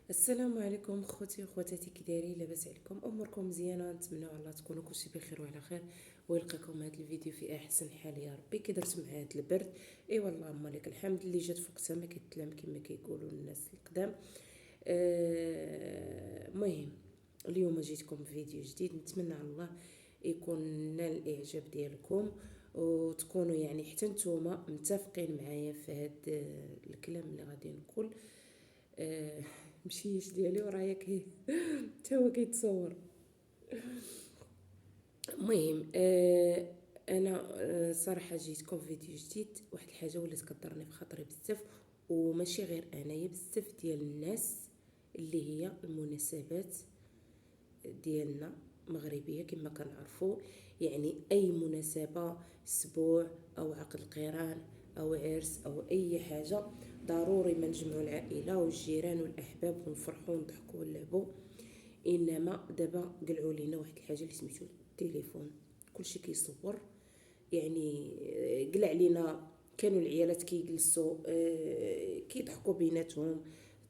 السلام عليكم خوتي وخواتاتي، كي دايرين؟ لاباس عليكم؟ اموركم مزيانه؟ نتمنى الله تكونوا كلشي بخير وعلى خير، ويلقاكم هذا الفيديو في احسن حال يا ربي. كي درت مع هذا البرد؟ اي والله اللهم لك الحمد، اللي جات فوق ما كيتلام كما كيقولوا الناس القدام. مهم اليوم جيتكم بفيديو جديد، نتمنى على الله يكون نال الاعجاب ديالكم، وتكونوا يعني حتى نتوما متفقين معايا في هذا الكلام اللي غادي نقول. آه مشيش ديالي ورايا كي تا هو كيتصور. المهم انا صراحه جيتكم فيديو جديد. واحد الحاجه ولات كضرني في خاطري بزاف، وماشي غير انايا، بزاف ديال الناس، اللي هي المناسبات ديالنا مغربيه كما كنعرفوا. يعني اي مناسبه، اسبوع او عقد القران او عرس او اي حاجه، ضروري ما نجمعوا العائله والجيران والاحباب ونفرحوا ونضحكوا ونلعبوا. انما دابا قلعوا لينا واحد الحاجه اللي سميتو التليفون، كلشي كيصور. يعني قلع علينا. كانوا العيالات كيجلسوا كيضحكوا بيناتهم،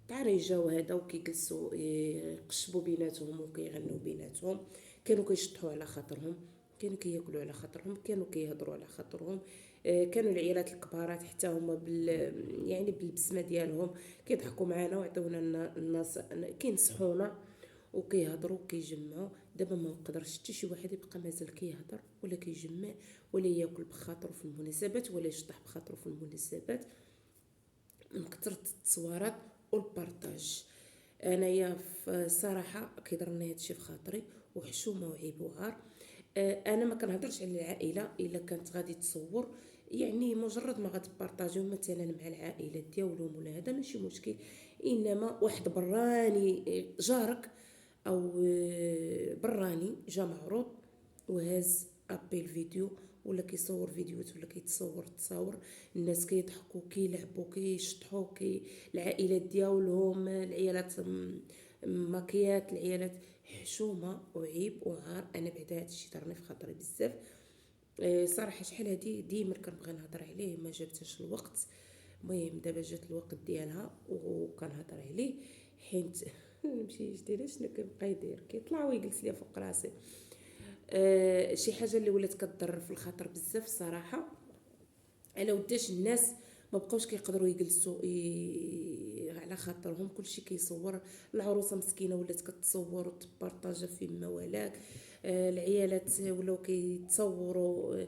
طاريجه وهذا، وكيجلسوا يقشبوا بيناتهم وكيغنوا بيناتهم. كانوا كيشطحوا على خاطرهم، كانوا كياكلوا على خاطرهم، كانوا كيهضروا على خاطرهم. كانوا العيالات الكبارات حتى هما يعني بالبسمه ديالهم كيضحكوا معنا ويعطيونا الناس، كينصحونا وكيهضروا وكيجمعوا. دابا ما نقدرش حتى شي واحد يبقى مازال كيهضر ولا كيجمع ولا ياكل بخاطره في المناسبات ولا يشطح بخاطره في المناسبات، من كثرة التصويرات والبارطاج. انايا في صراحه كيضرني هادشي في خاطري، وحشومه وعيب وعار. انا ما كنهضرش على العائله الا كانت غادي تصور، يعني مجرد ما غتبارطاجيو مثلا مع العائله ديالهم ولا هذا ماشي مشكل. انما واحد براني جارك او براني جا معروض وهاز ابي الفيديو، ولا كيصور فيديوهات ولا كيتصور تصاور، الناس كيضحكوا كيلعبوا كيشطحوا العائلات ديالهم، العيالات ماكيات، العيالات حشومه وعيب وعار. انا بعدا هادشي ضرني في خاطري بزاف. صراحه شحال هادي ديما كنبغي نهضر عليه، ما جابتش الوقت. المهم دابا جات الوقت ديالها وكنهضر عليه، حيت نمشي دايره شنو كيبقى يدير، كيطلع ويجلس ليا فوق راسي. شي حاجه اللي ولات كضر في الخاطر بزاف صراحه، على وداش الناس ما بقاوش كيقدروا يجلسوا على خاطرهم، كلشي كيصور. العروسه مسكينه ولات كتصور وتبارطاجا فيما ولاك. العيالات ولاو كيتصوروا.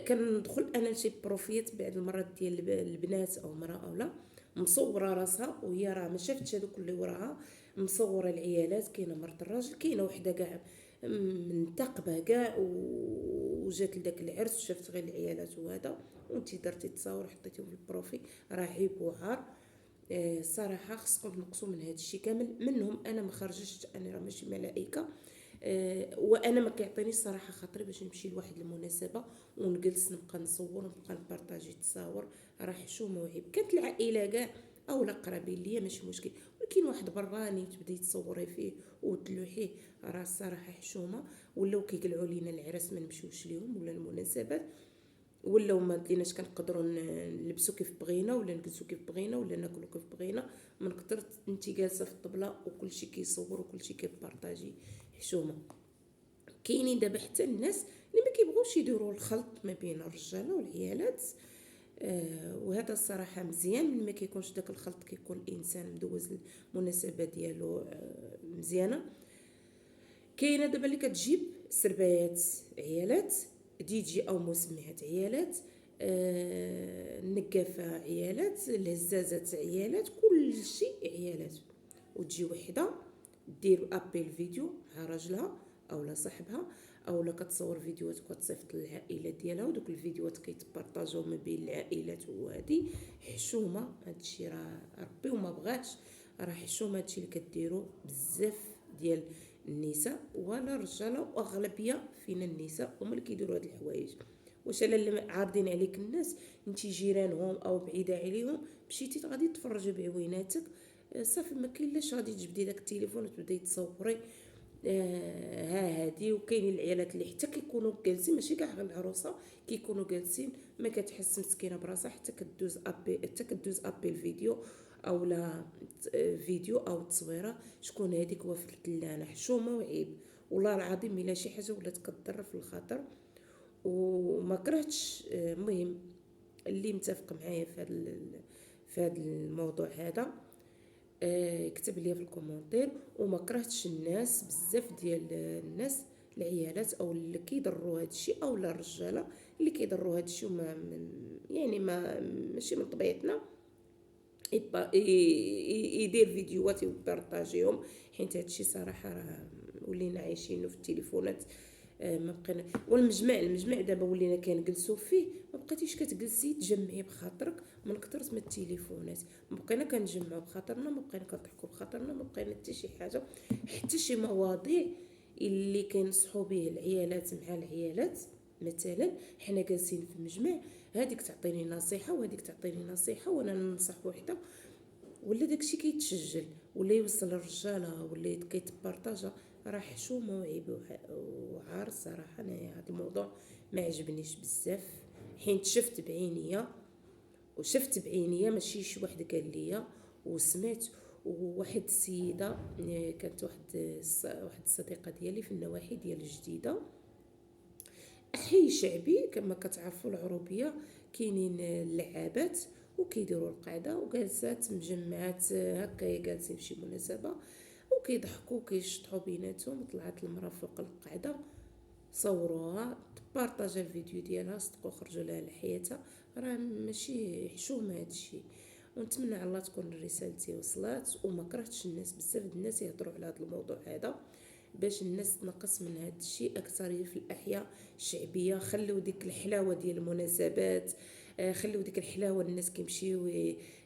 كندخل انا لشي بروفيات بعض المرات ديال البنات او امراه او لا مصوره راسها وهي راه ما شافتش هذوك اللي وراها، مصوره العيالات. كاينه مرت الراجل، كاينه وحده كاع منتقبه كاع وجات لداك العرس وشافت غير العيالات وهذا، وانتي درتي تصاور حطيتيه في البروفي، راه عيب وعار. صراحه خصكم تنقصوا من هذا الشيء كامل. منهم انا ما خرجتش، انا راه ماشي ملائكه. وانا ما كيعطينيش صراحه خاطري باش نمشي لواحد المناسبه ونجلس نبقى نصور ونبقى نبارطاجي تصاور. راه حشومه وعيب. كانت العائله كاع او قرابين ليا ماشي مشكل، ولكن واحد براني تبداي تصوري فيه وتلوحيه، راه الصراحه حشومه. ولاو كيقلعوا لينا العرس ما نمشيوش ليهم ولا المناسبات، ولا ما ليناش كنقدروا نلبسوا كيف بغينا ولا نجلسوا كيف بغينا ولا ناكلوا كيف بغينا. من كثرت انت جالسه في الطبله وكلشي كيصور وكلشي كيبارطاجي، حشومه. كاينين دابا حتى الناس اللي ما كيبغوش يديروا الخلط ما بين الرجاله والعيالات. وهذا الصراحه مزيان، من ما كيكونش داك الخلط كيكون الانسان مدوز المناسبه ديالو مزيانه. كاينه دابا اللي كتجيب سربايات عيالات، دي جي او مسمعات عيالات، النقافه عيالات، الهزازات عيالات، كل شيء عيالات. وتجي وحده دير ابي الفيديو مع راجلها اولا صاحبها، اولا كتصور فيديوهات وكتصيفط للعائله ديالها، ودوك الفيديوهات كيتبارطاجاو ما بين العائلات. وهادي حشومه، هادشي راه ربي وما بغاش، راه حشومه هادشي اللي كديروا بزاف ديال النساء ولا الرجاله، واغلبيه فينا النساء هما اللي كيديروا هاد الحوايج. واش الا اللي عارضين عليك الناس، انت جيرانهم او بعيده عليهم، مشيتي غادي تفرجي بعويناتك. صافي ما كاين لاش غادي تجبدي داك التليفون وتبداي تصوري. ها هادي. وكاينين العيالات اللي حتى كيكونوا جالسين، ماشي كاع غير العروسه، كيكونوا جالسين ما كتحس مسكينه براسها، حتى كدوز ابي الفيديو او لا فيديو او تصويره، شكون هذيك وفرت لنا حشومه وعيب. والله العظيم الا شي حاجه ولات كضر في الخاطر وما كرهتش. المهم اللي متفق معايا في هذا الموضوع هذا يكتب لي في الكومونتير. وما كرهتش الناس بزاف ديال الناس العيالات او اللي كيضروا هذا الشيء او الرجاله اللي كيضروا هذا الشيء وما يعني ما ماشي من طبيعتنا يدير فيديوهات ويبارطاجيهم. حيت هادشي صراحه راه ولينا عايشينه في التليفونات. ما بقينا. والمجمع دابا ولينا كنجلسوا فيه، ما بقيتيش كتجلسي تجمعي بخاطرك من كثرة من التليفونات. ما بقينا كنجمعوا بخاطرنا، ما بقينا كنضحكوا بخاطرنا، ما بقينا حتى شي حاجه. حتى شي مواضيع اللي كينصحوا به العيالات مع العيالات، مثلا حنا جالسين في المجمع، هذيك تعطيني نصيحه وهذيك تعطيني نصيحه وانا ننصح وحده، ولا داكشي كيتسجل ولا يوصل للرجاله ولا كيتبارطاجا. راه حشومه وعيب وعار. صراحه انا هذا الموضوع ما عجبنيش بزاف، حين شفت بعينيا ماشي شي واحد قال ليا. وسمعت وواحد السيده كانت واحد الصديقه ديالي في النواحي ديال الجديده، حي شعبي كما كتعرفوا العروبيه، كاينين اللعابات وكيديروا القعده وجالسات مجمعات هكا جالسين في شي مناسبه وكيضحكوا وكيشطحوا بيناتهم. وطلعت المراه فوق القعده صوروها بارطاجا الفيديو ديالها، صدقوا خرجوا لها لحياتها. راه ماشي حشومه هادشي. ونتمنى على الله تكون رسالتي وصلت وما كرهتش الناس. بزاف الناس يهضروا على هذا الموضوع هذا باش الناس تنقص من هذا الشيء اكثر في الاحياء الشعبيه. خلوا ديك الحلاوه ديال المناسبات، خلوا ديك الحلاوه الناس كيمشيو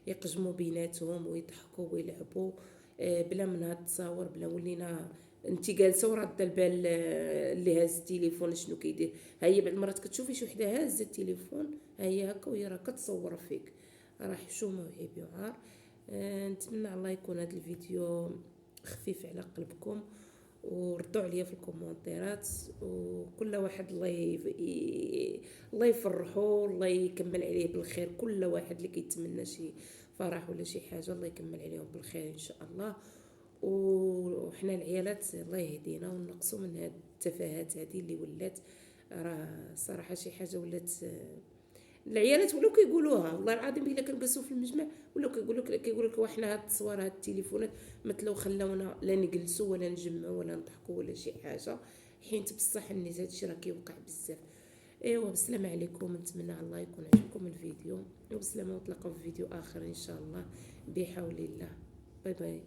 يقجموا بيناتهم ويضحكوا ويلعبوا بلا من هاد التصاور. بلا ولينا انت جالسه وراد البال اللي هاز التليفون شنو كيدير. هي بعض المرات كتشوفي شي وحده هازه التليفون هي هكا وهي راه كتصور فيك. راه حشومه وعيب وعار. نتمنى الله يكون هذا الفيديو خفيف على قلبكم وردوا عليا في الكومنتيرات. وكل واحد الله يفرحه، الله يكمل عليه بالخير. كل واحد اللي كيتمنى شي فرح ولا شي حاجه الله يكمل عليهم بالخير ان شاء الله. وحنا العيالات الله يهدينا ونقصوا من هاد التفاهات هذه اللي ولات. راه صراحه شي حاجه ولات. العيالات ولاو كيقولوها والله العظيم الا كنجلسوا في المجمع ولاو كيقولوا لك وحنا هاد التصوير هاد التليفونات مثلو خلاونا لا نجلسوا ولا نجمعوا ولا نضحكوا ولا شي حاجه. حيت بصح الناس هادشي راه كيوقع بزاف. ايوا بالسلامه عليكم. نتمنى على الله يكون عجبكم الفيديو وبسلامه، ونتلاقاو في فيديو اخر ان شاء الله بحول الله. باي باي.